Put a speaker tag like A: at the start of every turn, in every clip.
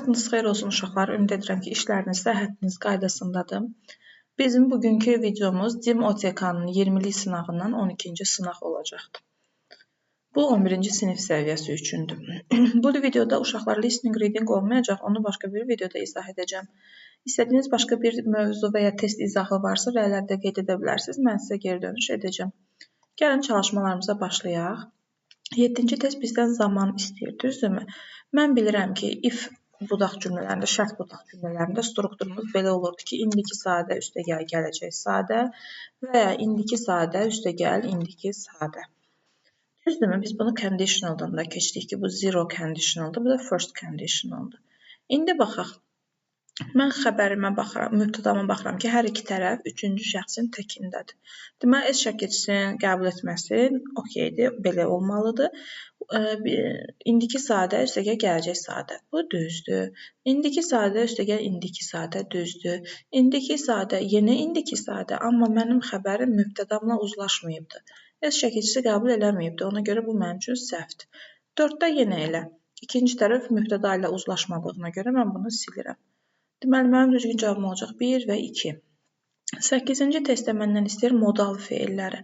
A: Vaxtınız xeyir olsun uşaqlar. Ümid edirəm ki, işləriniz, səhhətiniz qaydasındadır. Bizim bugünkü videomuz DİM OTK-nın 20-lik sınağından 12-ci sınaq olacaqdır. Bu 11-ci sinif səviyyəsi üçündür. Bu videoda uşaqlar listening reading olmayacaq, onu başqa bir videoda izah edəcəm. İstədiyiniz başqa bir mövzu və ya test izahı varsa rəylərdə qeyd edə bilərsiniz. Mən sizə geri dönüş edəcəm. Gəlin çalışmalarımıza başlayaq. 7-ci test bizdən zaman istəyir, düzdürmü? Mən bilirəm ki, if budaq cümlələrində, şərt budaq cümlələrində strukturumuz belə olurdu ki, indiki sadə üstəgəl gələcək sadə və ya indiki sadə üstəgəl indiki sadə. Düzdürmü? Biz bunu conditionaldan da keçdik ki, bu zero conditionaldır, bu da first conditionaldır. İndi baxaq. Mən xəbərimə baxıram, mübtədama baxıram ki, hər iki tərəf üçüncü şəxsin təkindədir. Deməli, S şəkilçisini qəbul etməsi okeydir, belə olmalıdır. İndiki sadə üstəgəl gələcək sadə. Bu düzdür. İndiki sadə üstəgəl indiki sadə düzdür. İndiki sadə yenə indiki sadə, amma mənim xəbərim mübtədamla uzlaşmayıbdır. S şəkilçisi qəbul eləməyibdir, ona görə bu mənim üçün səhvdir. 4-də yenə elə. İkinci tərəf mübtəda ilə uzlaşmadığına görə mən bunu silirəm. Deməli, mənim düzgün cavabım olacaq 1 və 2. 8-ci testdə məndən istəyir modal feilləri.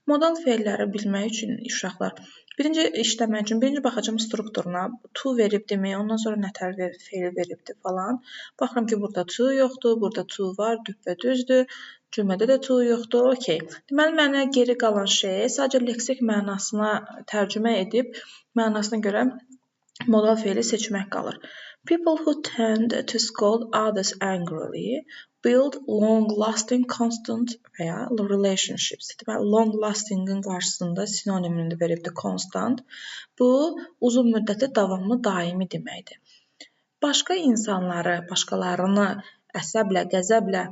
A: Modal feilləri bilmək üçün uşaqlar, birinci işləmək üçün birinci baxacağım strukturuna. To veribdimi, ondan sonra nətər feil veribdi falan. Baxıram ki, burada to yoxdur, burada to var, düzdür. Cümlədə də to yoxdur, okey. Deməli, mənə geri qalan şey sadəcə leksik mənasına tərcümə edib, mənasına görə modal feili seçmək qalır. People who tend to scold others angrily build long-lasting constant və ya relationships. Deməli, long-lasting'in qarşısında sinonimini veribdir constant. Bu, uzun müddətli, davamlı, daimi deməkdir. Başqa insanları, başqalarını əsəblə, qəzəblə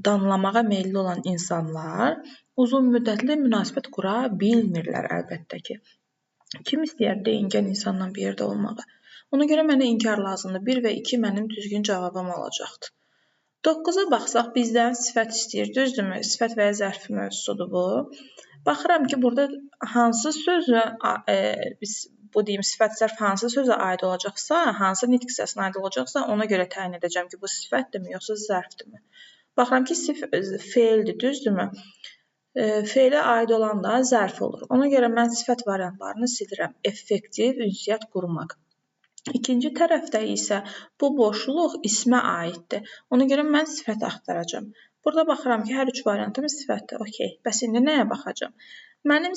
A: danlamağa meyilli olan insanlar uzun müddətli münasibət qura bilmirlər əlbəttə ki. Kim istəyər deyingən insanla bir yerdə olmağı? Ona görə mənə inkar lazımdır. 1 və 2 mənim düzgün cavabım olacaqdır. 9-a baxsaq bizdən sifət istəyir, düzdürmü? Sifət və ya zərf mövzusudur bu. Baxıram ki, burada hansı sözə, bu deyim, sifət zərf hansı sözə aid olacaqsa, hansı nitq hissəsinə aid olacaqsa, ona görə təyin edəcəm ki, bu sifətdirmi, yoxsa zərfdirmi? Baxıram ki, feildir, düzdürmü? Feilə aid olan da zərf olur. Ona görə mən sifət variantlarını silirəm. Effektiv ünsiyyət qurmaq. İkinci tərəfdə isə bu boşluq ismə aiddir. Ona görə mən sifət axtaracağam. Burada baxıram ki, hər üç variantım sifətdir. Okey. Bəs indi nəyə baxacağam? Mənim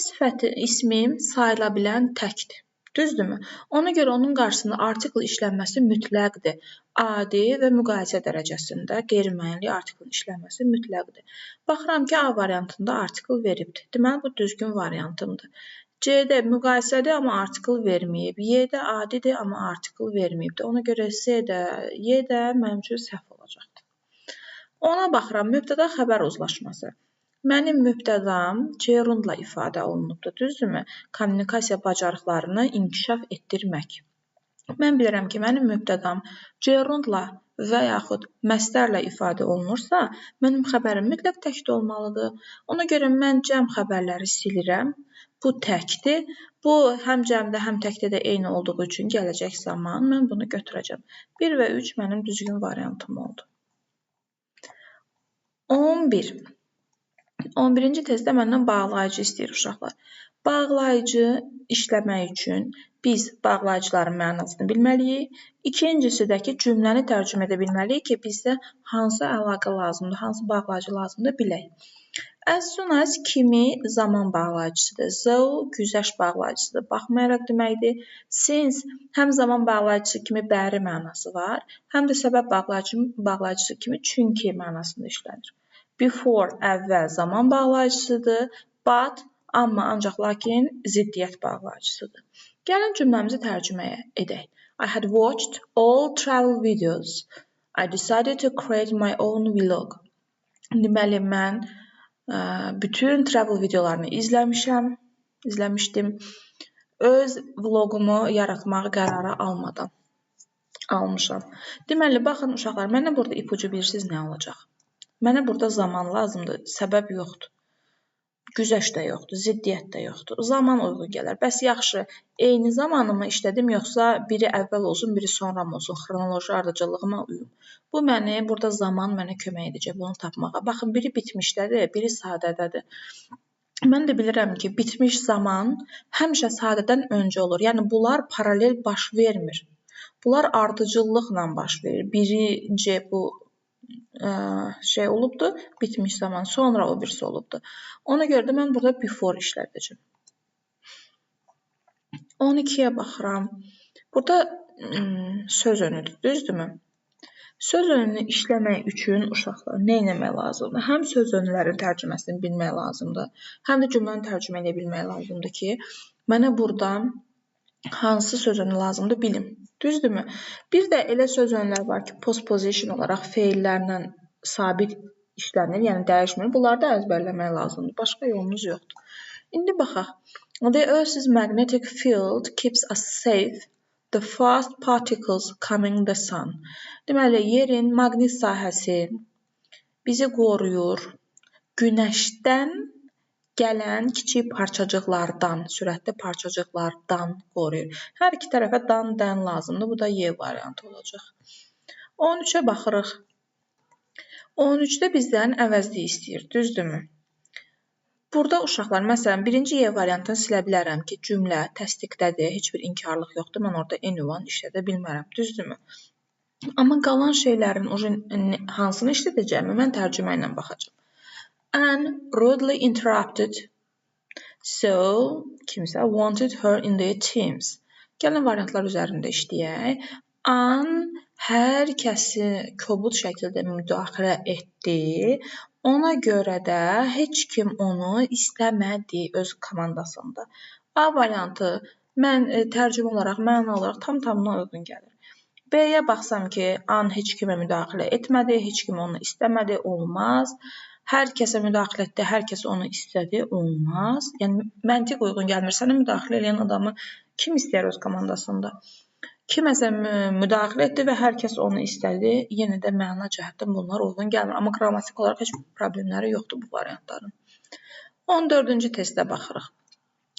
A: ismim sayıla bilən təkdir. Düzdürmü? Ona görə onun qarşısında artikl işlənməsi mütləqdir. Adi və müqayisə dərəcəsində qeyri-müəyyənli artiklın işlənməsi mütləqdir. Baxıram ki, A variantında artikl veribdir. Deməli, bu düzgün variantımdır. C-də müqayisədir, amma artikl verməyib. Y-də adidir, amma artikl verməyibdir. Ona görə C-də, Y-də mənim üçün səhv olacaqdır. Ona baxıram, mübtəda xəbər uzlaşması. Mənim mübtədam gerundla ifadə olunubdur, düzdürmü? Kommunikasiya bacarıqlarını inkişaf etdirmək. Mən bilirəm ki, mənim mübtədam gerundla və yaxud məstərlə ifadə olunursa, mənim xəbərim mütləq təkdə olmalıdır. Ona görə mən cəm xəbərləri silirəm. Bu təkdir. Bu həm cəmdə, həm təkdə də eyni olduğu üçün gələcək zaman mən bunu götürəcəm. 1 və 3 mənim düzgün variantım oldu. 11. 11-ci testdə məndən bağlayıcı istəyir uşaqlar. Bağlayıcı işləmək üçün biz bağlayıcıların mənasını bilməliyik. İkincisi də ki, cümləni tərcümə edə bilməliyik ki, bizdə hansı əlaqə lazımdır, hansı bağlayıcı lazımdır bilək. As soon as kimi zaman bağlayıcısıdır. Though güzəşt bağlayıcısıdır. Baxmayaraq deməkdir. Since həm zaman bağlayıcısı kimi bəri mənası var, həm də səbəb bağlayıcısı kimi çünki mənasında işlənir. Before əvvəl zaman bağlayıcısıdır. But amma ancaq lakin ziddiyyət bağlayıcısıdır. Gəlin cümləmizi tərcümə edək. I had watched all travel videos. I decided to create my own vlog. Deməli, mən bütün travel videolarını izləmişdim. Öz vlogumu yaratmağı qərara almışam. Deməli, baxın uşaqlar, mənə burada ipucu bilirsiniz nə olacaq? Mənə burada zaman lazımdır, səbəb yoxdur. güzəşt də yoxdur, ziddiyyət də yoxdur. Zaman uyğun gələr. Bəs yaxşı, eyni zamanımı işlədim, yoxsa biri əvvəl olsun, biri sonra mı olsun, xronoloji ardıcıllığıma uyum. Bu burada zaman mənə kömək edəcək bunu tapmağa. Baxın, biri bitmişdədir, biri sadədədir. Mən də bilirəm ki, bitmiş zaman həmişə sadədən öncə olur. Yəni bunlar paralel baş vermir. Bunlar ardıcıllıqla baş verir. Birinci bu olubdur, bitmiş zaman, sonra o birisi olubdur. Ona görə də mən burada before işlədəcəm. 12-yə baxıram. Burada söz önüdür, düzdürmü? Söz önünü işləmək üçün uşaqlar nə etmək lazımdır? Həm söz önlərin tərcüməsini bilmək lazımdır, həm də cümləni tərcümə edə bilmək lazımdır ki, mənə burada hansı söz önü lazımdır bilim. Düzdürmü? Bir də elə söz önləri var ki, postposition olaraq feillərlə sabit işlənir, yəni dəyişmir. Bunları da əzbərləmək lazımdır. Başqa yolumuz yoxdur. İndi baxaq. The Earth's magnetic field keeps us safe the fast particles coming the sun. Deməli, yerin maqnit sahəsi bizi qoruyur. Günəşdən gələn kiçik parçacıqlardan, sürətli parçacıqlardan qoruyur. Hər iki tərəfə dən lazımdır. Bu da Y variantı olacaq. 13-ə baxırıq. 13-də bizdən əvəzlik istəyir, düzdürmü? Burada uşaqlar, məsələn, birinci Y variantını silə bilərəm ki, cümlə təsdiqdədir, heç bir inkarlıq yoxdur. Mən orada anyone işlədə bilmərəm, düzdürmü? Amma qalan şeylərin hansını işlədəcəyimi mən tərcümə ilə baxacağam. Anne rudely interrupted, so kimsə wanted her in their teams. Gəlin variantlar üzərində işləyək. Anne hər kəsi kobud şəkildə müdaxilə etdi. Ona görə də heç kim onu istəmədi öz komandasında. A variantı mən tərcümə olaraq, məna olaraq tamına uyğun gəlir. B-yə baxsam ki, Anne heç kimə müdaxilə etmədi, heç kim onu istəmədi, olmaz. Hər kəsə müdaxilə etdi, hər kəs onu istədi, olmaz. Yəni məntiq uyğun gəlmir. Sənə müdaxilə edən adamı kim istəyər öz komandasında? Kiməsə müdaxilə etdi və hər kəs onu istədi. Yenə də məna cəhətdən bunlar uyğun gəlmir. Amma qrammatik olaraq heç problemləri yoxdur bu variantların. 14-cü testə baxırıq.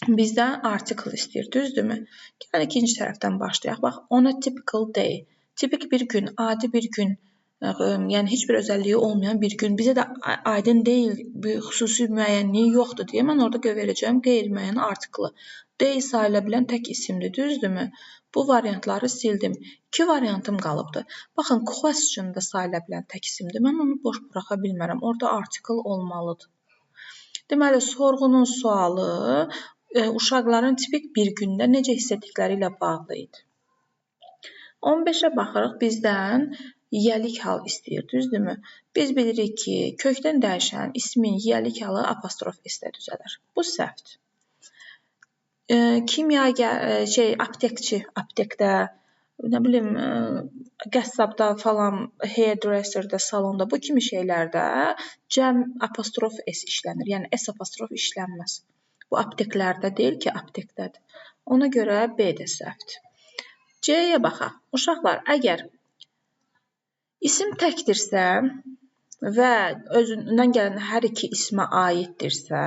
A: Bizdən article istəyir, düzdürmü? Gəlin ikinci tərəfdən başlayaq. Bax, on a typical day. Tipik bir gün, adi bir gün. Yəni heç bir özəlliyi olmayan bir gün. Bizə də aydın deyil, bir xüsusi müəyyənliyi yoxdur deyə mən orada verəcəm qeyri-müəyyən artiklı. Day sayıla bilən tək isimdir, düzdürmü? Bu variantları sildim. 2 variantım qalıbdır. Baxın, question da sayıla bilən tək isimdir. Mən onu boş buraxa bilmərəm. Orada article olmalıdır. Deməli, sorğunun sualı uşaqların tipik bir gündə necə hiss etdikləri ilə bağlı idi. 15-ə baxırıq, bizdən yiyəlik hal istəyir, düzdürmü? Biz bilirik ki, kökdən dəyişən ismin yiyəlik halı apostrof s-də düzələr. Bu səhvdir. Aptekçi, aptekdə, nə bilim, qəssabda falan, hairdresserdə, salonda, bu kimi şeylərdə cəm apostrof s işlənir. Yəni s apostrof işlənməz. Bu apteklərdə deyil ki, aptekdədir. Ona görə B də səhvdir. C-yə baxaq. Uşaqlar, əgər isim təkdirsə və özündən gələn hər iki ismə aiddirsə,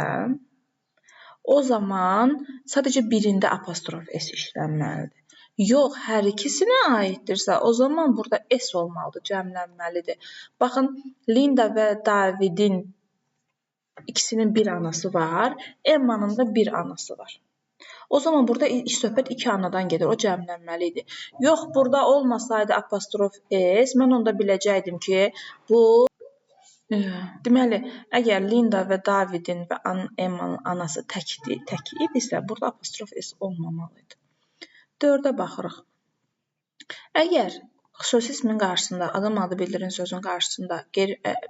A: o zaman sadəcə birində apostrof s işlənməlidir. Yox, hər ikisinə aiddirsə, o zaman burada s olmalıdır, cəmlənməlidir. Baxın, Linda və Davidin ikisinin bir anası var, Emmanın da bir anası var. O zaman burada söhbət iki anadan gedir, o cəmlənməli idi. Yox, burada olmasaydı apostrof s, mən onda biləcəkdim ki, bu deməli, əgər Linda və Davidin və Emmanın anası tək idisə, burada apostrof s olmamalıydı. 4-ə baxırıq. Əgər xüsusi ismin qarşısında, adam adı bildirin sözün qarşısında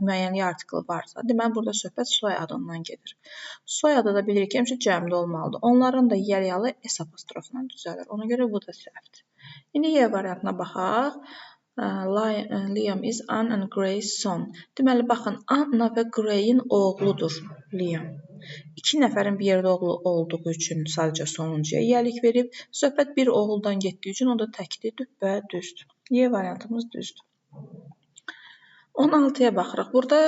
A: müəyyən artikl varsa, deməli, burada söhbət soy adından gedir. Soy adı da bilirik ki, həmişə cəmdə olmalıdır. Onların da yəliyalı s apostrofla düzəlir. Ona görə bu da səhvdir. İndi Y variantına baxaq. Liam is Anne and Gray's son. Deməli, baxın, Anna və Gray'in oğludur Liam. 2 nəfərin bir yerdə oğlu olduğu üçün sadəcə sonuncuya yiyəlik verib. Söhbət bir oğuldan getdiyi üçün o da təkdir və düzdür. Y variantımız düzdür. 16-ya baxırıq. Burada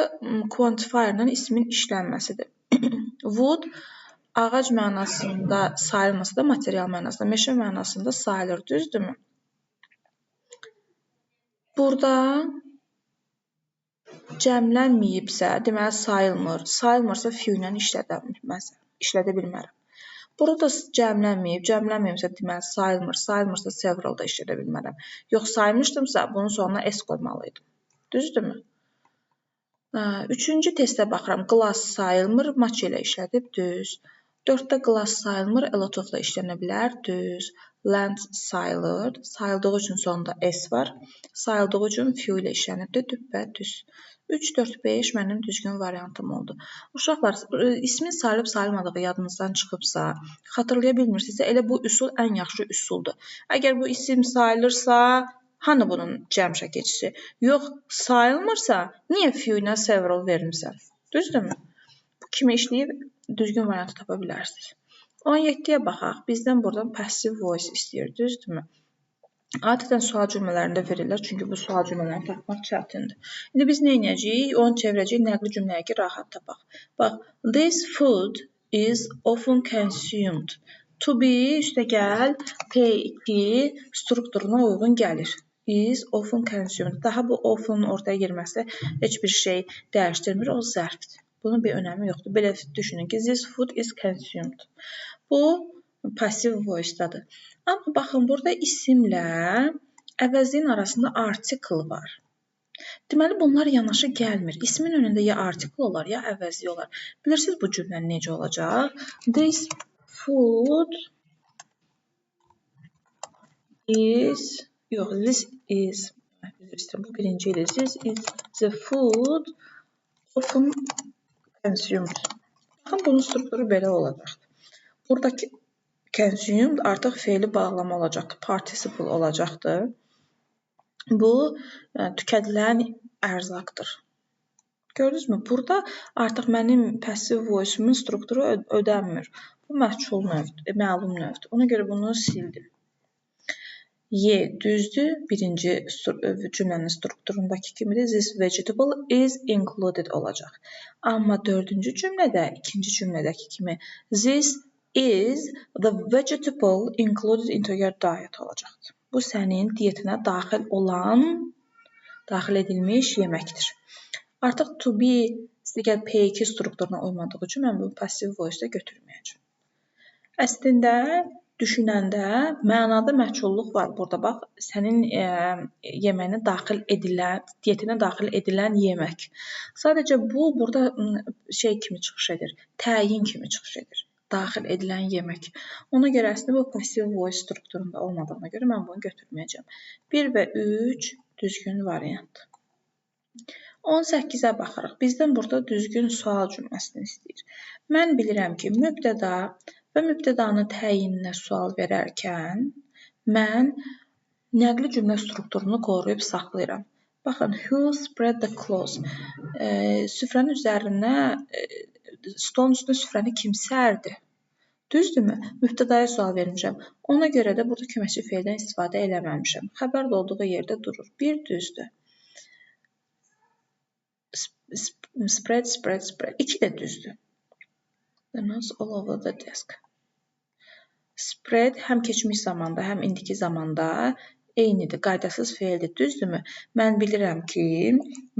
A: quantifierlə ismin işlənməsidir. Wood ağac mənasında sayılmasa da material mənasında, meşə mənasında sayılır, düzdürmü? Burada cəmlənməyibsə, deməli sayılmır. Sayılmırsa few ilə işlədə bilmərəm. Burada cəmlənməyib, cəmlənməyibsə deməli sayılmır, sayılmırsa several da işlədə bilmərəm. Yox, saymışdımsa bunun sonuna s qoymalıydım. Düzdürmü? Üçüncü testə baxıram. Glass sayılmır, much ilə işlədib, düz. 4-də glass sayılmır, a lot of da işlənə bilər, düz. Land sayılır, sayıldığı üçün sonunda s var. Sayıldığı üçün few ilə işlənibdir, düz. 3, 4, 5 mənim düzgün variantım oldu. Uşaqlar, ismin sayılıb sayılmadığı yadınızdan çıxıbsa, xatırlaya bilmirsinizsə, elə bu üsul ən yaxşı üsuldur. Əgər bu isim sayılırsa, hanı bunun cəm şəkilçisi? Yox, sayılmırsa, niyə few ilə several vermirsən? Düzdürmü? Bu kimi işləyib düzgün variantı tapa bilərsiniz. 17-yə baxaq. Bizdən buradan passive voice istəyir, düzdürmü? Adətən sual cümlələrində verirlər, çünki bu sual cümlələrini tapmaq çətindir. İndi biz nə edəcəyik? Onu çevirəcəyik nəqli cümləyə ki, rahat tapaq. Bax, this food is often consumed. To be üstəgəl P2 strukturuna uyğun gəlir. Is often consumed. Daha bu often ortaya girməsi heç bir şey dəyişdirmir, o zərfdir. Bunun bir önəmi yoxdur. Belə düşünün ki, this food is consumed. Bu passive voice-dadır. Amma baxın, burada isimlə əvəzliyin arasında article var. Deməli, bunlar yanaşı gəlmir. İsmin önündə ya article olar, ya əvəzli olar. Bilirsiniz bu cümlə necə olacaq? This food is... Yox, this is... Bu birinci idi. This is the food often consumed. Baxın, bunun strukturu belə olacaq. Buradakı consumed artıq fe'li bağlama olacaqdır, participle olacaqdır. Bu, tükədilən ərzaqdır. Gördünüzmü? Burada artıq mənim passive voice-umun strukturu ödənmir. Bu məchul növdür, məlum növdür. Ona görə bunu sildim. Y düzdür, birinci cümlənin strukturundakı kimidir. This vegetable is included olacaq. Amma dördüncü cümlədə, ikinci cümlədəki kimi this is the vegetable included into your diet olacaqdır. Bu sənin diyetinə daxil edilmiş yeməkdir. Artıq to be digər P2 strukturuna uymadığı üçün mən bu passive voice-da götürməyəcəm. Əslində, düşünəndə mənada məchulluq var burada. Bax, sənin yeməyinə daxil edilən, diyetinə daxil edilən yemək. Sadəcə bu burada şey kimi çıxış edir, təyin kimi çıxış edir. Daxil edilən yemək. Ona görə əslində bu passive voice strukturunda olmadığına görə mən bunu götürməyəcəm. 1 və 3 düzgün variant. 18-ə baxırıq. Bizdən burada düzgün sual cümləsini istəyir. Mən bilirəm ki, mübtəda və mübtədanın təyininə sual verərkən mən nəqli cümlə strukturunu qoruyub saxlayıram. Baxın, who spread the clothes? Süfrənin üzərinə, stolun üstünə süfrəni kim sərdi? Düzdürmü? Mübtədaya sual vermişəm. Ona görə də burada köməkçi fe'ldən istifadə eləməmişəm. Xəbər də olduğu yerdə durur. Bir düzdür. Spread. 2 də düzdür. The notes all over the desk. Spread həm keçmiş zamanda, həm indiki zamanda eynidir, qaydasız fe'ldir, düzdürmü? Mən bilirəm ki,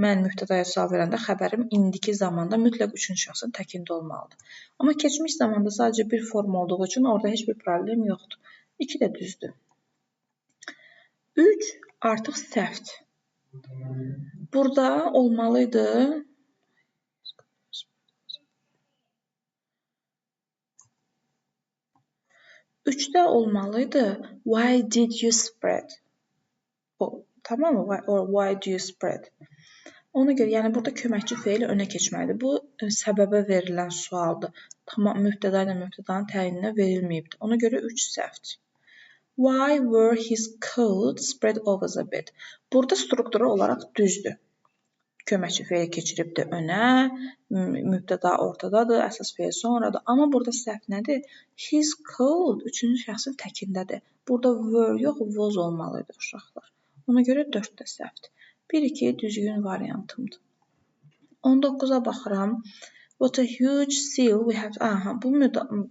A: mən mübtədaya sual verəndə xəbərim indiki zamanda mütləq üçüncü şəxsin təkində olmalıdır. Amma keçmiş zamanda sadəcə bir form olduğu üçün orada heç bir problem yoxdur. 2 də düzdür. 3 artıq səhvdir. Burada olmalıydı. Üçdə olmalıydı. Why did you spread? Tamam mı? Why do you spread? Ona görə, yəni burada köməkçi fe'l önə keçməlidir. Bu səbəbə verilən sualdır. Tamam, mübtəda ilə mübtədanın təyininə verilməyibdir. Ona görə 3 səhvdir. Why were his coat spread over the bed? Burada strukturu olaraq düzdür. Köməkçi fe'l keçiribdir önə, mübtəda ortadadır, əsas fe'l sonradır. Amma burada səhv nədir? His coat üçüncü şəxsin təkindədir. Burada were yox, was olmalıydı uşaqlar. Ona görə 4 də səhvdir. 1-2 düzgün variantımdır. 19-a baxıram. What a huge seal we have. Aha, bu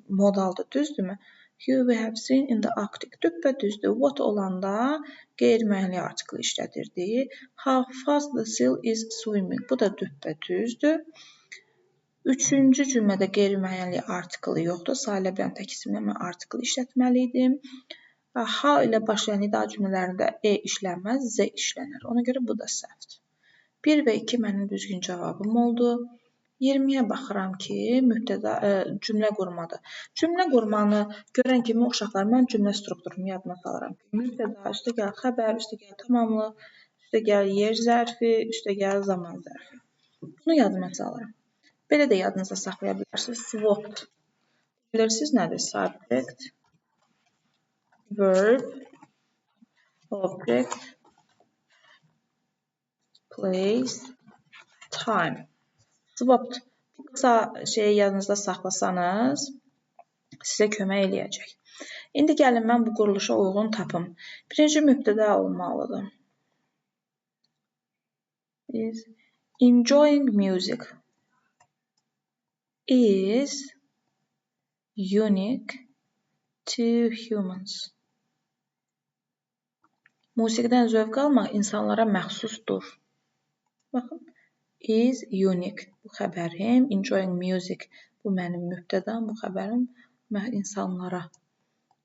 A: modaldır, düzdürmü? You we have seen in the Arctic. Düzdür. What olanda qeyri-müəyyənlik artiklı işlədirdik. How fast the seal is swimming. Bu da düzdür. Üçüncü cümlədə qeyri-müəyyənlik artiklı yoxdur. Sahilə bəyan tək isimlə mən artiklı işlətməli idim. How ilə başlayan nida cümlələrində işlənməz, z işlənər. Ona görə bu da səhvdir. 1 və 2 mənim düzgün cavabım oldu. 20-yə baxıram ki, cümlə qurmadır. Cümlə qurmanı görən kimi uşaqlar, mən cümlə strukturumu yadıma salıram. Mübtəda, üstə gəl xəbər, üstə gəl tamamlıq, üstə gəl yer zərfi, üstə gəl zaman zərfi. Bunu yadıma salıram. Belə də yadınızda saxlaya bilərsiniz. SWOT. Bilirsiniz nədir? Subject, verb, object, place, time. SWOT. Bu qısa şeyi yadınızda saxlasanız, sizə kömək eləyəcək. İndi gəlin mən bu quruluşa uyğun tapım. Birinci mübtəda olmalıdır. Is enjoying music is unique to humans. Musiqidən zövq almaq insanlara məxsusdur. Baxın. Is unique. Bu xəbərim. Enjoying music. Bu mənim mübtədam. Bu xəbərim insanlara.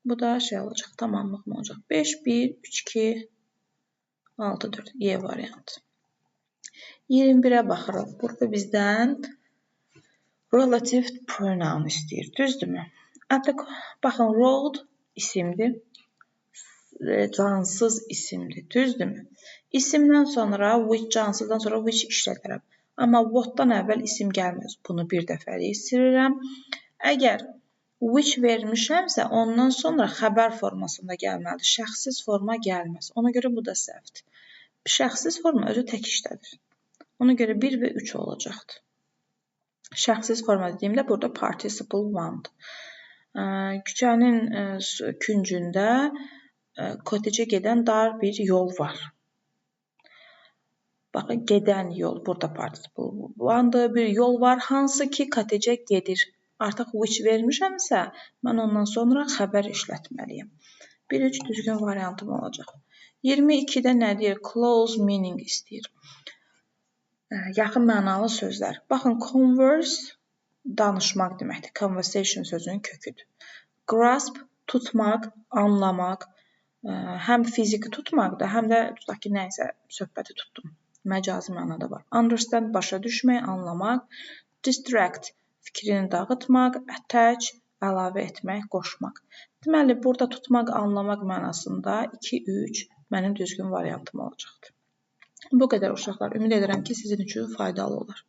A: Bu da şey olacaq. Tamamlıq mı olacaq? 5, 1, 3, 2, 6, 4. Y variantı. 21-ə baxırıq. Burada bizdən relative pronoun istəyir. Düzdürmü? Baxın, road isimdir. Cansız isimdir. Düzdürmü? İsimdən sonra which, cansızdan sonra which işlədərəm. Amma whatdan əvvəl isim gəlməz. Bunu bir dəfəlik sirirəm. Əgər which vermişəmsə, ondan sonra xəbər formasında gəlməlidir. Şəxsiz forma gəlməz. Ona görə bu da səhvdir. Şəxsiz forma özü tək işlədir. Ona görə 1 və 3 olacaqdır. Şəxsiz forma dediyimdə burada participle one'dır. Küçənin küncündə cottage'ə gedən dar bir yol var. Baxın, gedən yol. Burada participle one'dır. Bir yol var, hansı ki cottage'ə gedir. Artıq which vermişəmsə, mən ondan sonra xəbər işlətməliyim. 1-3 düzgün variantım olacaq. 22-də nə deyir? Close meaning istəyir. Yaxın mənalı sözlər. Baxın, converse danışmaq deməkdir. Conversation sözünün köküdür. Grasp tutmaq, anlamaq, həm fiziki tutmaqdır, həm də tutaq ki, nəysə söhbəti tutdum. Məcazi mənada var. Understand başa düşmək, anlamaq, distract fikrini dağıtmaq, attach əlavə etmək, qoşmaq. Deməli, burada tutmaq, anlamaq mənasında 2-3 mənim düzgün variantım olacaqdır. Bu qədər uşaqlar. Ümid edirəm ki, sizin üçün faydalı olar.